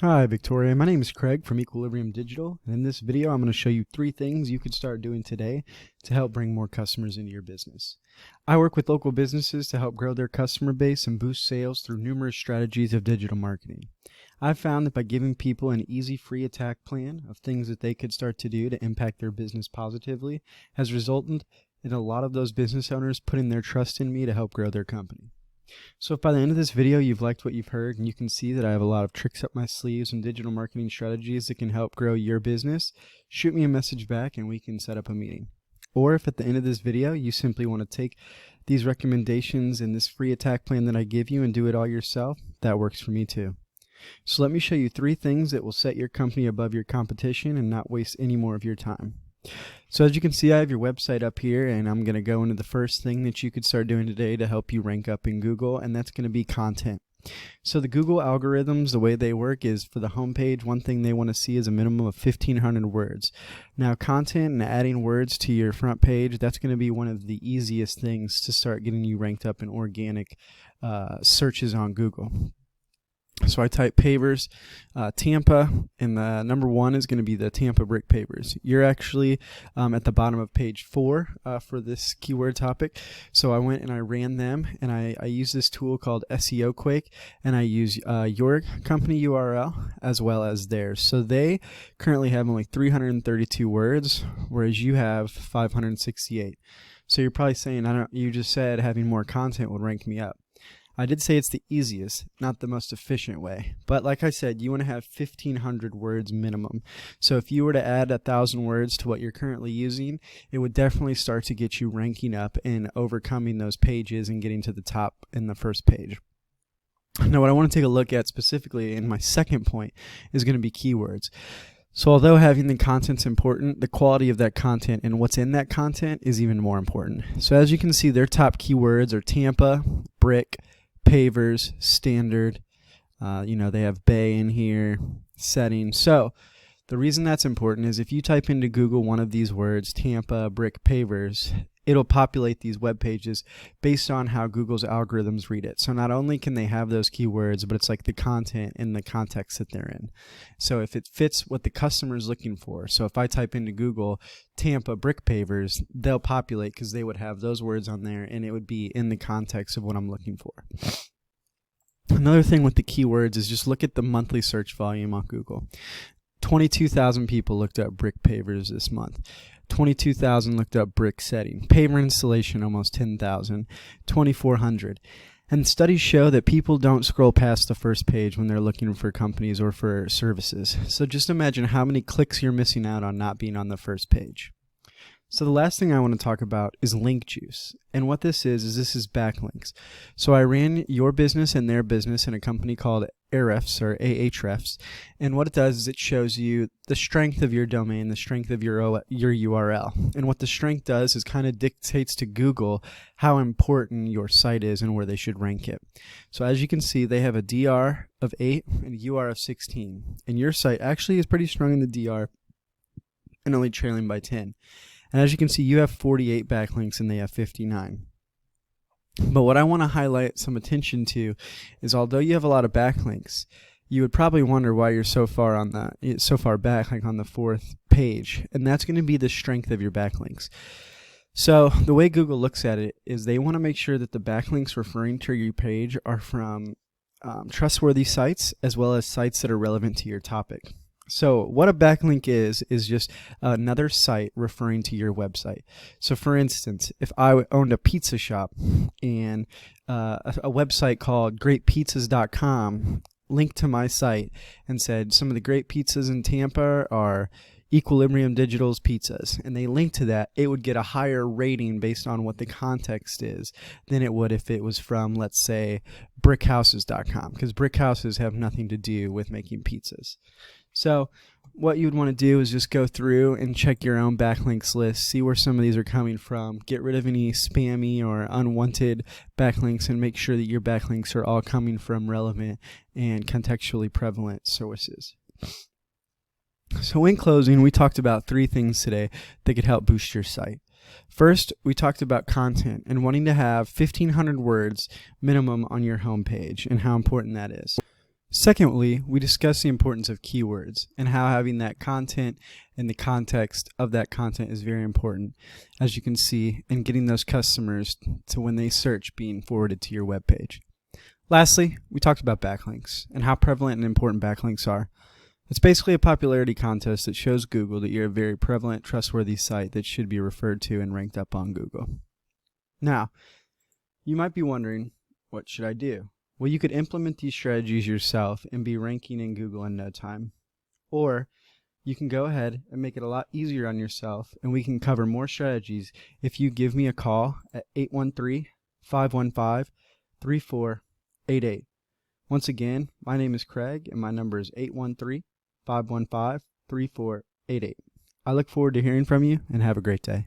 Hi Victoria, my name is Craig from Equilibrium Digital, and in this video I'm going to show you 3 things you could start doing today to help bring more customers into your business. I work with local businesses to help grow their customer base and boost sales through numerous strategies of digital marketing. I've found that by giving people an easy free attack plan of things that they could start to do to impact their business positively has resulted in a lot of those business owners putting their trust in me to help grow their company. So if by the end of this video you've liked what you've heard and you can see that I have a lot of tricks up my sleeves and digital marketing strategies that can help grow your business, shoot me a message back and we can set up a meeting. Or if at the end of this video you simply want to take these recommendations and this free attack plan that I give you and do it all yourself, that works for me too. So let me show you 3 things that will set your company above your competition and not waste any more of your time. So as you can see, I have your website up here, and I'm going to go into the first thing that you could start doing today to help you rank up in Google, and that's going to be content. So the Google algorithms, the way they work is for the homepage, one thing they want to see is a minimum of 1,500 words. Now content and adding words to your front page, that's going to be one of the easiest things to start getting you ranked up in organic searches on Google. So I type pavers, Tampa, and the number 1 is going to be the Tampa brick pavers. You're actually at the bottom of page 4 for this keyword topic. So I went and I ran them, and I use this tool called SEO Quake, and I use your company URL as well as theirs. So they currently have only 332 words, whereas you have 568. So you're probably saying, you just said having more content would rank me up. I did say it's the easiest, not the most efficient way. But like I said, you want to have 1,500 words minimum. So if you were to add 1,000 words to what you're currently using, it would definitely start to get you ranking up and overcoming those pages and getting to the top in the first page. Now what I want to take a look at specifically in my second point is going to be keywords. So although having the content's important, the quality of that content and what's in that content is even more important. So as you can see, their top keywords are Tampa, brick, pavers, standard, they have bay in here, setting. So the reason that's important is if you type into Google one of these words, Tampa, brick, pavers, it'll populate these web pages based on how Google's algorithms read it. So not only can they have those keywords, but it's like the content and the context that they're in. So if it fits what the customer is looking for, so if I type into Google Tampa brick pavers, they'll populate because they would have those words on there and it would be in the context of what I'm looking for. Another thing with the keywords is just look at the monthly search volume on Google. 22,000 people looked up brick pavers this month. 22,000 looked up brick setting. Paver installation, almost 10,000. 2,400. And studies show that people don't scroll past the first page when they're looking for companies or for services. So just imagine how many clicks you're missing out on not being on the first page. So the last thing I want to talk about is link juice. And what this is backlinks. So I ran your business and their business in a company called Ahrefs or Ahrefs. And what it does is it shows you the strength of your domain, the strength of your URL. And what the strength does is kind of dictates to Google how important your site is and where they should rank it. So as you can see, they have a DR of 8 and a UR of 16. And your site actually is pretty strong in the DR and only trailing by 10. And as you can see, you have 48 backlinks and they have 59. But what I want to highlight some attention to is although you have a lot of backlinks, you would probably wonder why you're so far back, like on the 4th page. And that's going to be the strength of your backlinks. So the way Google looks at it is they want to make sure that the backlinks referring to your page are from trustworthy sites as well as sites that are relevant to your topic. So what a backlink is just another site referring to your website. So for instance, if I owned a pizza shop and a website called greatpizzas.com linked to my site and said some of the great pizzas in Tampa are Equilibrium Digital's pizzas, and they link to that, it would get a higher rating based on what the context is than it would if it was from, let's say, brickhouses.com, because brickhouses have nothing to do with making pizzas. So what you would want to do is just go through and check your own backlinks list, see where some of these are coming from, get rid of any spammy or unwanted backlinks, and make sure that your backlinks are all coming from relevant and contextually prevalent sources. So in closing, we talked about 3 things today that could help boost your site. First, we talked about content and wanting to have 1,500 words minimum on your homepage and how important that is. Secondly, we discuss the importance of keywords and how having that content and the context of that content is very important, as you can see, in getting those customers to, when they search, being forwarded to your web page. Lastly, we talked about backlinks and how prevalent and important backlinks are. It's basically a popularity contest that shows Google that you're a very prevalent, trustworthy site that should be referred to and ranked up on Google. Now, you might be wondering, what should I do? Well, you could implement these strategies yourself and be ranking in Google in no time. Or you can go ahead and make it a lot easier on yourself, and we can cover more strategies if you give me a call at 813-515-3488. Once again, my name is Craig, and my number is 813-515-3488. I look forward to hearing from you, and have a great day.